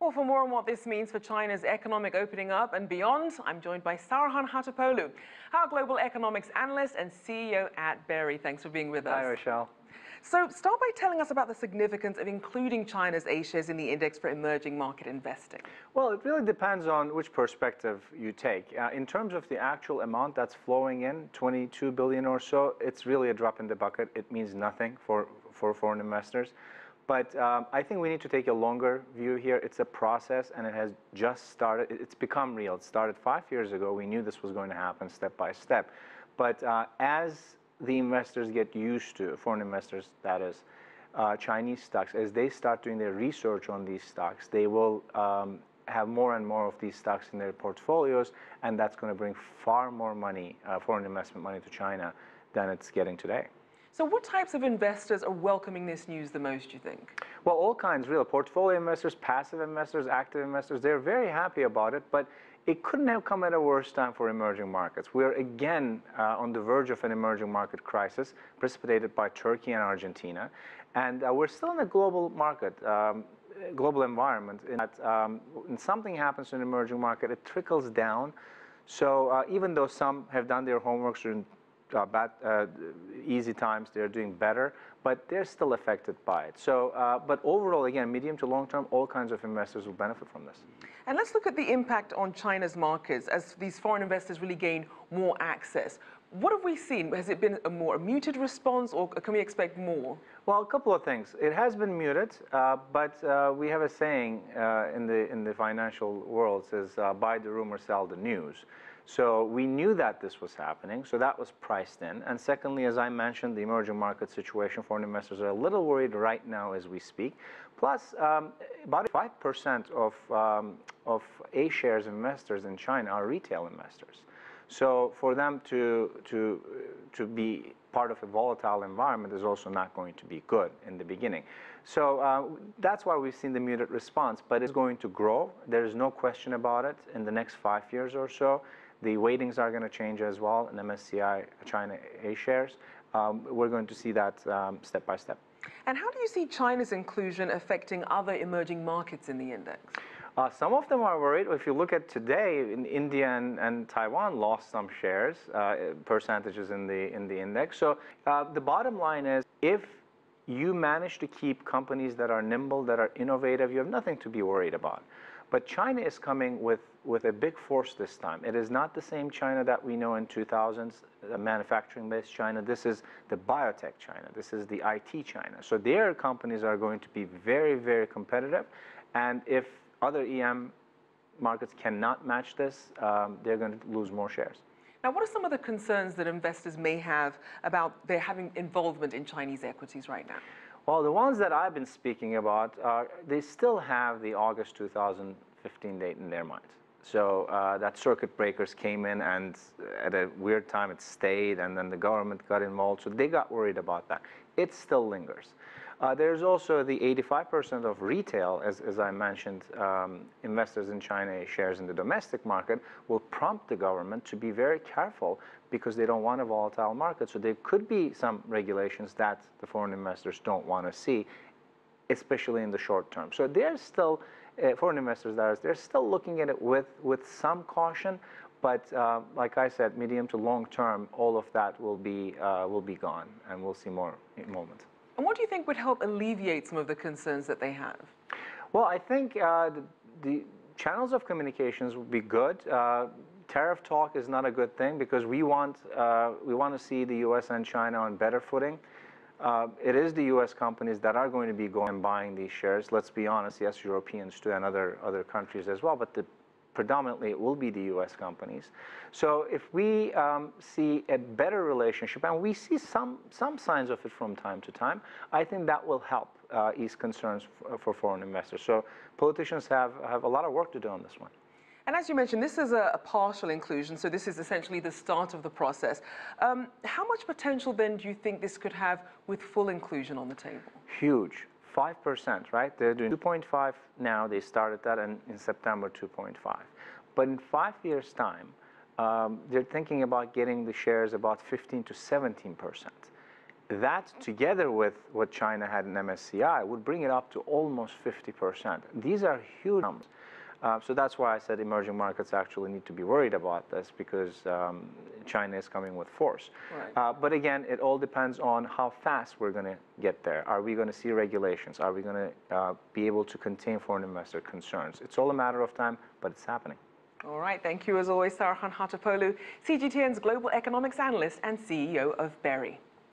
Well, for more on what this means for China's economic opening up and beyond, I'm joined by Saruhan Hatipoglu, our global economics analyst and CEO at Berry. Thanks for being with us. Hi, Rachelle. So start by telling us about the significance of including China's A shares in the index for emerging market investing. Well, it really depends on which perspective you take. In terms of the actual amount that's flowing in, 22 billion or so, it's really a drop in the bucket. It means nothing for foreign investors. But I think we need to take a longer view here. It's a process, and it has just started. It's become real. It started 5 years ago. We knew this was going to happen step by step. But as the investors get used to, foreign investors, that is, Chinese stocks, as they start doing their research on these stocks, they will have more and more of these stocks in their portfolios, and that's going to bring far more money, foreign investment money to China than it's getting today. So what types of investors are welcoming this news the most, you think? Well, all kinds, real portfolio investors, passive investors, active investors, they're very happy about it, but it couldn't have come at a worse time for emerging markets. We're again on the verge of an emerging market crisis precipitated by Turkey and Argentina, and we're still in a global market, global environment in that when something happens in an emerging market, it trickles down. So even though some have done their homework during easy times, they're doing better, but they're still affected by it. So, but overall, again, medium to long term, all kinds of investors will benefit from this. And let's look at the impact on China's markets as these foreign investors really gain more access. What have we seen? Has it been a more muted response, or can we expect more? Well, a couple of things. It has been muted, but we have a saying in the financial world says, buy the rumor, sell the news. So we knew that this was happening, so that was priced in. And secondly, as I mentioned, the emerging market situation, foreign investors are a little worried right now as we speak. Plus, about 5% of A shares investors in China are retail investors. So for them to be part of a volatile environment is also not going to be good in the beginning. So that's why we've seen the muted response, but it's going to grow. There's no question about it in the next 5 years or so. The weightings are going to change as well in MSCI China A shares. We're going to see that step by step. And how do you see China's inclusion affecting other emerging markets in the index? Some of them are worried. If you look at today, India and Taiwan lost some shares, percentages in the index. So the bottom line is, if you manage to keep companies that are nimble, that are innovative, you have nothing to be worried about. But China is coming with a big force this time. It is not the same China that we know in 2000s, the manufacturing-based China. This is the biotech China. This is the IT China. So their companies are going to be very, very competitive. And if other EM markets cannot match this, they're going to lose more shares. Now, what are some of the concerns that investors may have about their having involvement in Chinese equities right now? Well, the ones that I've been speaking about, they still have the August 2015 date in their minds. So that circuit breakers came in, and at a weird time it stayed, and then the government got involved. So they got worried about that. It still lingers. There's also the 85% of retail, as I mentioned, investors in China shares in the domestic market will prompt the government to be very careful because they don't want a volatile market. So there could be some regulations that the foreign investors don't want to see, especially in the short term. So there's still, foreign investors, they're still looking at it with some caution. But like I said, medium to long term, all of that will be gone, and we'll see more involvement. And what do you think would help alleviate some of the concerns that they have? Well, I think the channels of communications would be good. Tariff talk is not a good thing because we want to see the U.S. and China on better footing. It is the U.S. companies that are going to be going and buying these shares. Let's be honest, yes, Europeans too, and other countries as well, but predominantly it will be the U.S. companies. So if we see a better relationship, and we see some signs of it from time to time, I think that will help ease concerns for foreign investors. So politicians have a lot of work to do on this one. And as you mentioned, this is a partial inclusion, so this is essentially the start of the process. How much potential then do you think this could have with full inclusion on the table? Huge. 5%, right? They're doing 2.5 now. They started that in September, 2.5. But in 5 years' time, they're thinking about getting the shares about 15 to 17%. that, together with what China had in MSCI, would bring it up to almost 50%. These are huge numbers. So that's why I said emerging markets actually need to be worried about this, because China is coming with force. Right. But again, it all depends on how fast we're going to get there. Are we going to see regulations? Are we going to be able to contain foreign investor concerns? It's all a matter of time, but it's happening. All right, thank you as always, Saruhan Hatipoglu, CGTN's Global Economics Analyst and CEO of Berry.